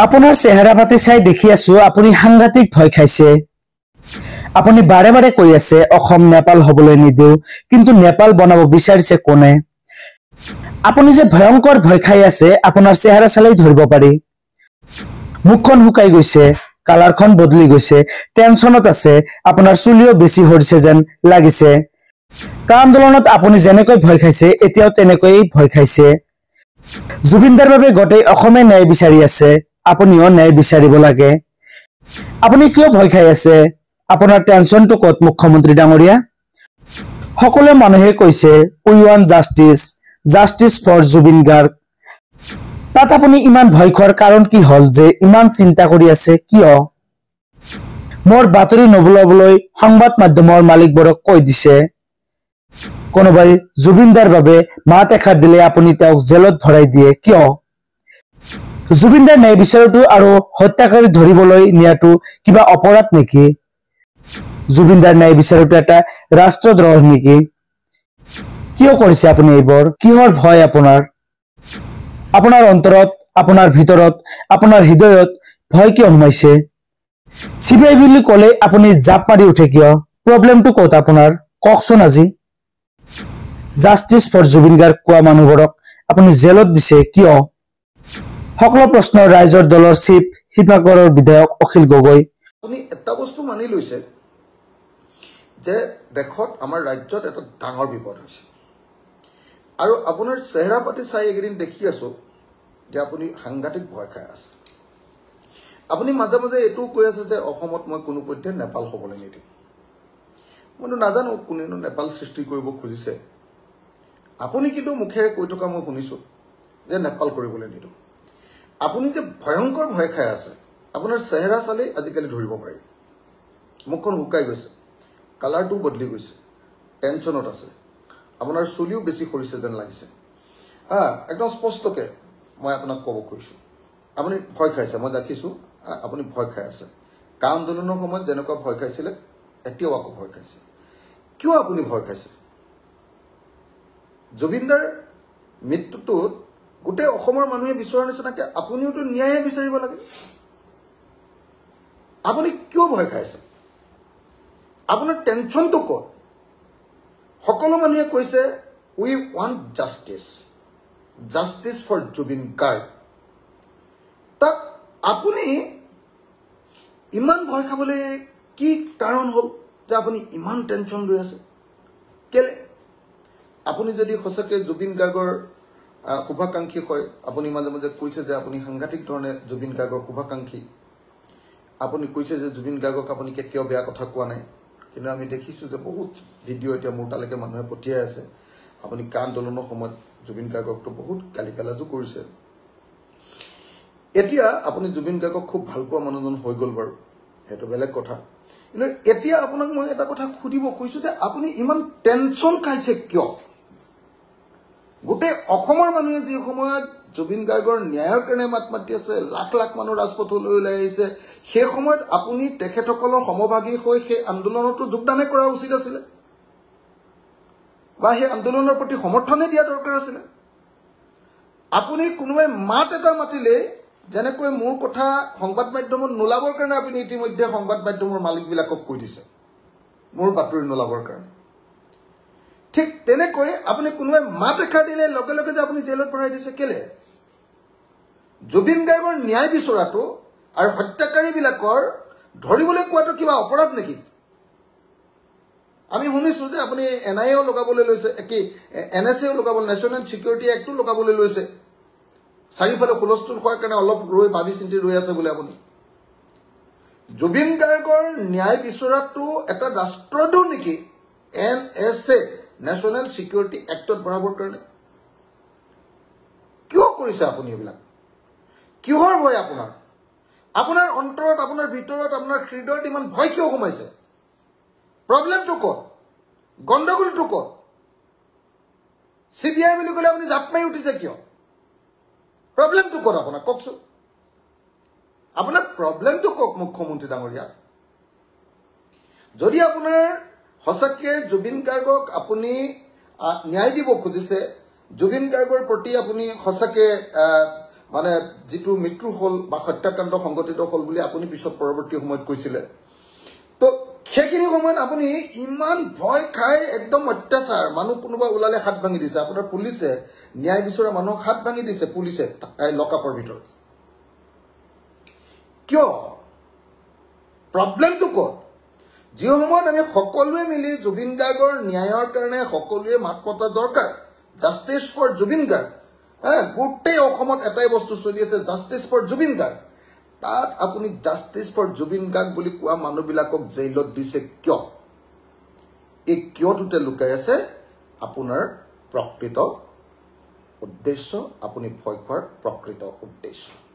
আপোনাৰ চেহেৰা পাতি চাই দেখি আছো আপুনি সাংঘাতিক ভয় খাইছে। আপুনি বাৰে বাৰে কৈ আছে অসম নেপাল হবলৈ নিদিও, কিন্তু নেপাল বনাব বিচাৰিছে কোনে? আপুনি যে ভয়ংকৰ ভয় খাই আছে আপোনাৰ চেহেৰা চালেই ধৰিব পাৰি। মুখখন শুকাই গৈছে, কালাৰখন বদলি গৈছে, টেনচনত আছে, আপোনাৰ চুলিও বেছি সৰিছে যেন লাগিছে। কা আন্দোলনত আপুনি যেনেকৈ ভয় খাইছে এতিয়াও তেনেকৈ ভয় খাইছে। জুবিনদাৰ বাবে গোটেই অসমে ন্যায় বিচাৰি আছে, আপুনিও ন্যায় বিচাৰিব লাগে। আপুনি কিয় ভয় খাই আছে? আপোনাৰ টেনচনটো ক'ত মুখ্যমন্ত্ৰী ডাঙৰীয়া? সকলো মানুহে কৈছে উই ৱান্ট জাষ্টিস, জাষ্টিস ফৰ জুবিন গাৰ্গ। তাত আপুনি ইমান ভয় খোৱাৰ কাৰণ কি হল যে ইমান চিন্তা কৰি আছে কিয়? মোৰ বাতৰি নবুলাবলৈ সংবাদ মাধ্যমৰ মালিকবোৰক কৈ দিছে। কোনোবাই জুবিনদাৰ বাবে মাত এষাৰ দিলে আপুনি তেওঁক জেলত ভৰাই দিয়ে কিয়? জুবিনদাৰ ন্যায় বিচাৰটো আৰু হত্যাকাৰী ধৰিবলৈ নিয়াটো কিবা অপৰাধ নেকি? জুবিনদাৰ ন্যায় বিচাৰটো এটা ৰাষ্ট্ৰদ্ৰোহ নেকি? কিয় কৰিছে আপুনি এইবোৰ? কিহৰ ভয় আপোনাৰ? আপোনাৰ অন্তৰত, আপোনাৰ ভিতৰত, আপোনাৰ হৃদয়ত ভয় কিয় সোমাইছে? চিবিআই বুলি ক'লে আপুনি জাপ মাৰি উঠে কিয়? প্ৰব্লেমটো ক'ত আপোনাৰ? কওকচোন আজি। জাষ্টিস ফৰ জুবিন গাৰ্গ কোৱা মানুহবোৰক আপুনি জেলত দিছে কিয়? সকলো প্ৰশ্ন ৰাইজৰ দলৰ চিফ শিপাগৰৰ বিধায়ক অখিল গগৈ। আপুনি এটা বস্তু মানি লৈছে যে দেশত আমাৰ ৰাজ্যত এটা ডাঙৰ বিপদ হৈছে, আৰু আপোনাৰ চেহেৰা পাতি চাই এইকেইদিন দেখি আছো যে আপুনি সাংঘাতিক ভয় খাই আছে। আপুনি মাজে মাজে এইটো কৈ আছে যে অসমত মই কোনো পধ্যে নেপাল হ'বলৈ নিদিওঁ। মইতো নাজানো কোনেনো নেপাল সৃষ্টি কৰিব খুজিছে। আপুনি কিন্তু মুখেৰে কৈ থকা মই শুনিছো যে নেপাল কৰিবলৈ নিদিওঁ। আপুনি যে ভয়ংকৰ ভয় খাই আছে, আপোনাৰ চেহেৰা চালেই আজিকালি ধৰিব পাৰি। মুখখন শুকাই গৈছে, কালাৰটো বদলি গৈছে, টেনচনত আছে, আপোনাৰ চুলিও বেছি সৰিছে যেন লাগিছে। একদম স্পষ্টকে মই আপোনাক ক'ব খুজিছোঁ, আপুনি ভয় খাইছে। মই দেখিছোঁ আপুনি ভয় খাই আছে। কা আন্দোলনৰ সময়ত যেনেকুৱা ভয় খাইছিলে এতিয়াও আকৌ ভয় খাইছে। কিয় আপুনি ভয় খাইছে? জুবিনদাৰ মৃত্যুটোত গোটেই অসমৰ মানুহে বিচৰা নিচিনাকে আপুনিওতো ন্যায় বিচাৰিব লাগে। আপুনি কিয় ভয় খাইছে? আপোনাৰ টেনচনটো ক'ত? সকলো মানুহে কৈছে উই ৱান্ট জাষ্টিস, জাষ্টিস ফৰ জুবিন গাৰ্গ। তাক আপুনি ইমান ভয় খাবলৈ কি কাৰণ হ'ল যে আপুনি ইমান টেনচন লৈ আছে? কেলে? আপুনি যদি সঁচাকৈ জুবিন গাৰ্গৰ শুভাকাংক্ষী হয়, আপুনি মাজে মাজে কৈছে যে আপুনি সাংঘাতিক ধৰণে জুবিন গাৰ্গৰ শুভাকাংক্ষী। আপুনি কৈছে যে জুবিন গাৰ্গক আপুনি কেতিয়াও বেয়া কথা কোৱা নাই, কিন্তু আমি দেখিছোঁ যে বহুত ভিডিঅ' এতিয়া মোৰ তালৈকে মানুহে পঠিয়াই আছে। আপুনি কা আন্দোলনৰ সময়ত জুবিন গাৰ্গকতো বহুত গালি গালাজো কৰিছে। এতিয়া আপুনি জুবিন গাৰ্গক খুব ভাল পোৱা মানুহজন হৈ গ'ল বাৰু, সেইটো বেলেগ কথা। কিন্তু এতিয়া আপোনাক মই এটা কথা সুধিব খুজিছোঁ যে আপুনি ইমান টেনচন খাইছে কিয়? গোটেই অসমৰ মানুহে যি সময়ত জুবিন গাৰ্গৰ ন্যায়ৰ কাৰণে মাত মাতি আছে, লাখ লাখ মানুহ ৰাজপথলৈ ওলাই আহিছে, সেই সময়ত আপুনি তেখেতসকলৰ সমভাগী হৈ সেই আন্দোলনতো যোগদানে কৰা উচিত আছিলে, বা সেই আন্দোলনৰ প্ৰতি সমৰ্থনে দিয়া দৰকাৰ আছিলে। আপুনি কোনোবাই মাত এটা মাতিলে, যেনেকৈ মোৰ কথা সংবাদ মাধ্যমত নোলাবৰ কাৰণে আপুনি ইতিমধ্যে সংবাদ মাধ্যমৰ মালিকবিলাকক কৈ দিছে মোৰ বাতৰি নোলাবৰ কাৰণে, ঠিক তেনেকৈ আপুনি কোনোবাই মাত এষাৰ দিলে লগে লগে যে আপুনি জেলত ভৰাই দিছে। কেলে? জুবিন গাৰ্গৰ ন্যায় বিচৰাটো আৰু হত্যাকাৰীবিলাকৰ ধৰিবলৈ কোৱাটো কিবা অপৰাধ নেকি? আমি শুনিছোঁ যে আপুনি NIAও লগাবলৈ লৈছে, কি NSAও লগাবলৈ, নেশ্যনেল ছিকিউৰিটি এক্টো লগাবলৈ লৈছে। চাৰিওফালে হুলস্থুল হোৱাৰ কাৰণে অলপ ৰৈ ভাবি চিন্তি ৰৈ আছে বোলে আপুনি। জুবিন গাৰ্গৰ ন্যায় বিচৰাটো এটা ৰাষ্ট্ৰদ্ৰোহ নেকি NSA নেশ্যনেল ছিকিউৰিটি এক্টত ভৰাবৰ কাৰণে? কিয় কৰিছে আপুনি এইবিলাক? কিহৰ ভয় আপোনাৰ? আপোনাৰ অন্তৰত, আপোনাৰ ভিতৰত, আপোনাৰ হৃদয়ত ইমান ভয় কিয় সোমাইছে? প্ৰব্লেমটো ক'ত? গণ্ডগোলটো ক'ত? CBI বুলি ক'লে আপুনি জাপ মাৰি উঠিছে কিয়? প্ৰব্লেমটো ক'ত আপোনাৰ? কওকচোন, আপোনাৰ প্ৰব্লেমটো কওক মুখ্যমন্ত্ৰী ডাঙৰীয়া। যদি আপোনাৰ সঁচাকৈ জুবিন গাৰ্গক আপুনি ন্যায় দিব খুজিছে, জুবিন গাৰ্গৰ প্ৰতি আপুনি সঁচাকৈ মানে যিটো মৃত্যু হ'ল বা হত্যাকাণ্ড সংঘটিত হ'ল বুলি আপুনি পিছত পৰৱৰ্তী সময়ত কৈছিলে তো সেইখিনি সময়ত আপুনি ইমান ভয় খাই একদম অত্যাচাৰ মানুহ কোনোবা ওলালে হাত ভাঙি দিছে আপোনাৰ পুলিচে ন্যায় বিচৰা মানুহক হাত ভাঙি দিছে পুলিচে লকআপৰ ভিতৰত কিয় প্ৰব্লেমটো ক'ত যি সময়ত আমি সকলোৱে মিলি জুবিন গাৰ্গৰ ন্যায়ৰ কাৰণে সকলোৱে মাত মতা দৰকাৰ জাষ্টিছ ফৰ জুবিন গাৰ্গ গোটেই অসমত এটাই বস্তু চলি আছে জাষ্টিছ ফৰ জুবিন গাৰ্গ তাত আপুনি জাষ্টিছ ফৰ জুবিন গাৰ্গ বুলি কোৱা মানুহবিলাকক জেইলত দিছে কিয় এই কিয়টোতে লুকাই আছে আপোনাৰ প্ৰকৃত উদ্দেশ্য আপুনি ভয় খোৱাৰ প্ৰকৃত উদ্দেশ্য